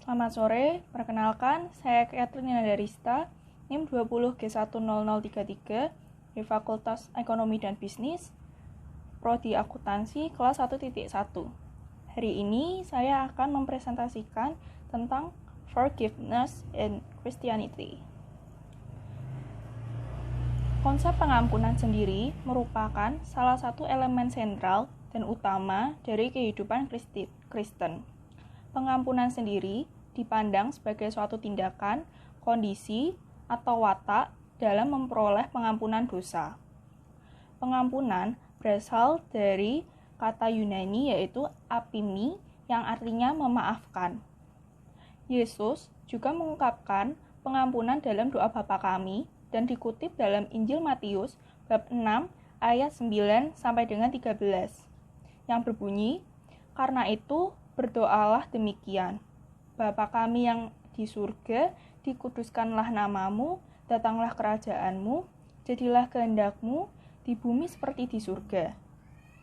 Selamat sore, perkenalkan saya Catherine Nadarista, NIM 20G10033 di Fakultas Ekonomi dan Bisnis, Prodi Akuntansi kelas 1.1. Hari ini saya akan mempresentasikan tentang Forgiveness in Christianity. Konsep pengampunan sendiri merupakan salah satu elemen sentral dan utama dari kehidupan Kristen. Pengampunan sendiri dipandang sebagai suatu tindakan, kondisi, atau watak dalam memperoleh pengampunan dosa. Pengampunan berasal dari kata Yunani yaitu apimi yang artinya memaafkan. Yesus juga mengungkapkan pengampunan dalam doa Bapa Kami dan dikutip dalam Injil Matius bab 6 ayat 9 sampai dengan 13 yang berbunyi, "Karena itu berdoalah demikian, Bapa Kami yang di surga, dikuduskanlah namamu, datanglah kerajaanmu, jadilah kehendakmu di bumi seperti di surga.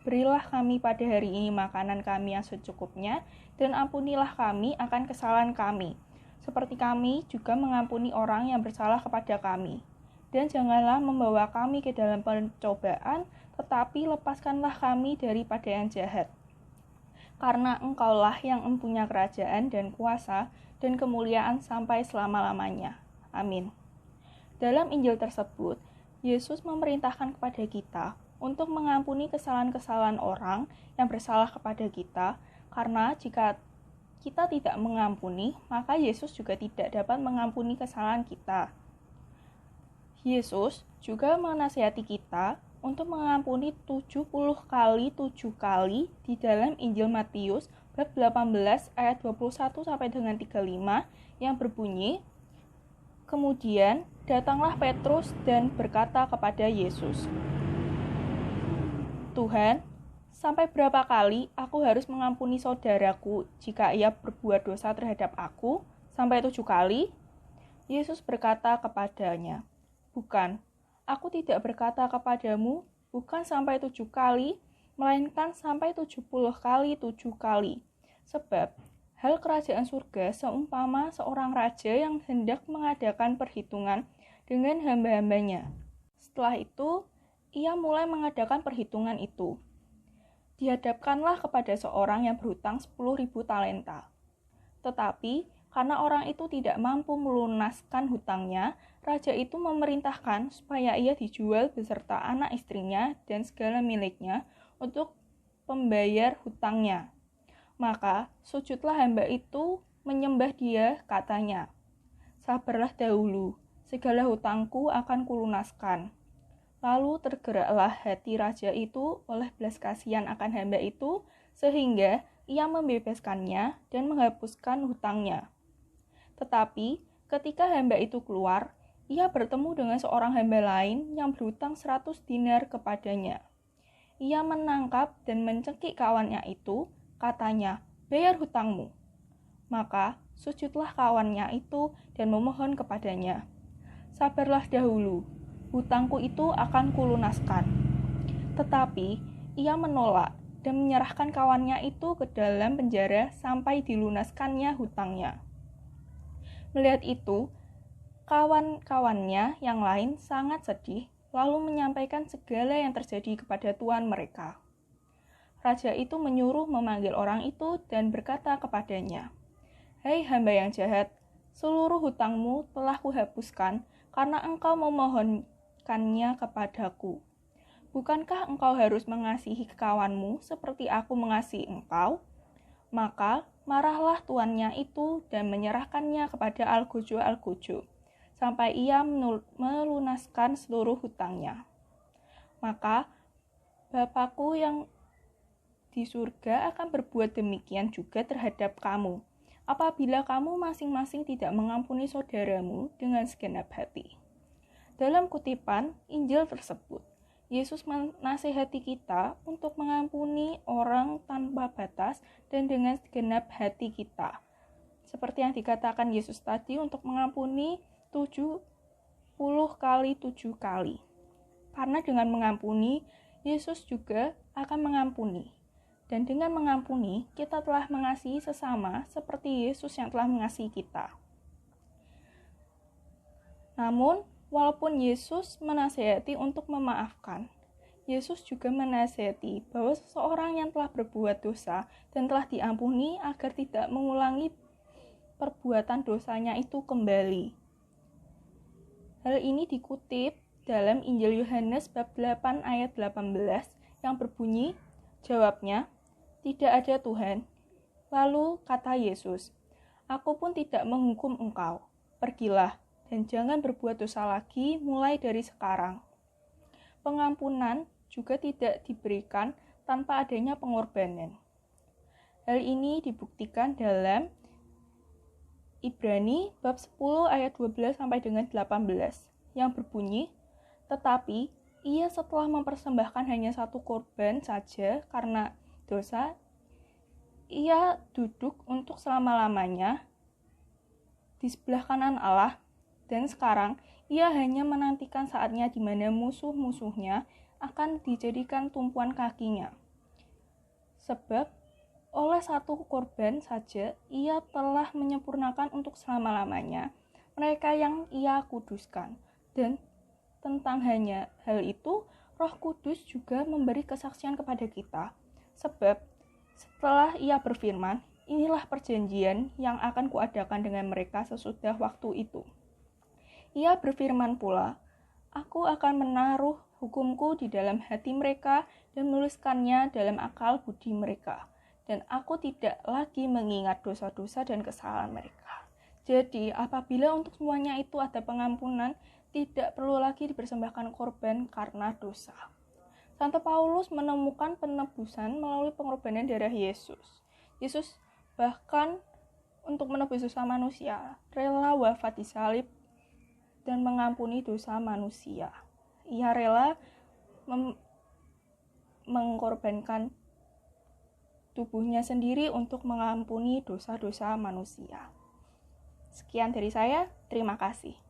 Berilah kami pada hari ini makanan kami yang secukupnya, dan ampunilah kami akan kesalahan kami, seperti kami juga mengampuni orang yang bersalah kepada kami. Dan janganlah membawa kami ke dalam pencobaan, tetapi lepaskanlah kami daripada yang jahat. Karena Engkaulah yang mempunyai kerajaan dan kuasa dan kemuliaan sampai selama-lamanya. Amin." Dalam Injil tersebut, Yesus memerintahkan kepada kita untuk mengampuni kesalahan-kesalahan orang yang bersalah kepada kita, karena jika kita tidak mengampuni, maka Yesus juga tidak dapat mengampuni kesalahan kita. Yesus juga menasihati kita untuk mengampuni 70 kali 7 kali di dalam Injil Matius bab 18 ayat 21 sampai dengan 35 yang berbunyi, "Kemudian datanglah Petrus dan berkata kepada Yesus, 'Tuhan, sampai berapa kali aku harus mengampuni saudaraku jika ia berbuat dosa terhadap aku? Sampai 7 kali?' Yesus berkata kepadanya, 'Bukan, aku tidak berkata kepadamu, bukan sampai 7 kali, melainkan sampai 70 kali 7 kali. Sebab hal kerajaan surga seumpama seorang raja yang hendak mengadakan perhitungan dengan hamba-hambanya. Setelah itu, ia mulai mengadakan perhitungan itu. Dihadapkanlah kepada seorang yang berhutang 10.000 talenta. Tetapi karena orang itu tidak mampu melunaskan hutangnya, raja itu memerintahkan supaya ia dijual beserta anak istrinya dan segala miliknya untuk pembayar hutangnya. Maka sujudlah hamba itu menyembah dia, katanya, 'Sabarlah dahulu, segala hutangku akan kulunaskan.' Lalu tergeraklah hati raja itu oleh belas kasihan akan hamba itu, sehingga ia membebaskannya dan menghapuskan hutangnya. Tetapi ketika hamba itu keluar, ia bertemu dengan seorang hamba lain yang berhutang 100 dinar kepadanya. Ia menangkap dan mencekik kawannya itu, katanya, 'Bayar hutangmu.' Maka sujudlah kawannya itu dan memohon kepadanya, 'Sabarlah dahulu, hutangku itu akan kulunaskan.' Tetapi ia menolak dan menyerahkan kawannya itu ke dalam penjara sampai dilunaskannya hutangnya. Melihat itu, kawan-kawannya yang lain sangat sedih, lalu menyampaikan segala yang terjadi kepada tuan mereka. Raja itu menyuruh memanggil orang itu dan berkata kepadanya, 'Hai hamba yang jahat, seluruh hutangmu telah kuhapuskan karena engkau memohonkannya kepadaku. Bukankah engkau harus mengasihi kawanmu seperti aku mengasihi engkau?' Maka marahlah tuannya itu dan menyerahkannya kepada algojo-algojo, sampai ia melunaskan seluruh hutangnya. Maka Bapakku yang di surga akan berbuat demikian juga terhadap kamu, apabila kamu masing-masing tidak mengampuni saudaramu dengan segenap hati." Dalam kutipan Injil tersebut, Yesus menasihati kita untuk mengampuni orang tanpa batas dan dengan segenap hati kita. Seperti yang dikatakan Yesus tadi, untuk mengampuni 70 kali 7 kali. Karena dengan mengampuni, Yesus juga akan mengampuni. Dan dengan mengampuni, kita telah mengasihi sesama seperti Yesus yang telah mengasihi kita. Namun, walaupun Yesus menasihati untuk memaafkan, Yesus juga menasihati bahwa seseorang yang telah berbuat dosa dan telah diampuni agar tidak mengulangi perbuatan dosanya itu kembali. Hal ini dikutip dalam Injil Yohanes bab 8 ayat 18 yang berbunyi, jawabnya, "Tidak ada Tuhan." Lalu kata Yesus, "Aku pun tidak menghukum engkau. Pergilah dan jangan berbuat dosa lagi mulai dari sekarang." Pengampunan juga tidak diberikan tanpa adanya pengorbanan. Hal ini dibuktikan dalam Ibrani bab 10 ayat 12 sampai dengan 18 yang berbunyi, "Tetapi ia setelah mempersembahkan hanya satu korban saja karena dosa, ia duduk untuk selama-lamanya di sebelah kanan Allah, dan sekarang ia hanya menantikan saatnya di mana musuh-musuhnya akan dijadikan tumpuan kakinya. Sebab oleh satu korban saja ia telah menyempurnakan untuk selama-lamanya mereka yang ia kuduskan. Dan tentang hanya hal itu, Roh Kudus juga memberi kesaksian kepada kita. Sebab setelah ia berfirman, inilah perjanjian yang akan kuadakan dengan mereka sesudah waktu itu. Ia berfirman pula, aku akan menaruh hukumku di dalam hati mereka dan menuliskannya dalam akal budi mereka. Dan aku tidak lagi mengingat dosa-dosa dan kesalahan mereka. Jadi, apabila untuk semuanya itu ada pengampunan, tidak perlu lagi dipersembahkan korban karena dosa. Santo Paulus menemukan penebusan melalui pengorbanan darah Yesus. Yesus bahkan untuk menebus dosa manusia, rela wafat di salib dan mengampuni dosa manusia. Ia rela mengorbankan tubuhnya sendiri untuk mengampuni dosa-dosa manusia. Sekian dari saya, terima kasih.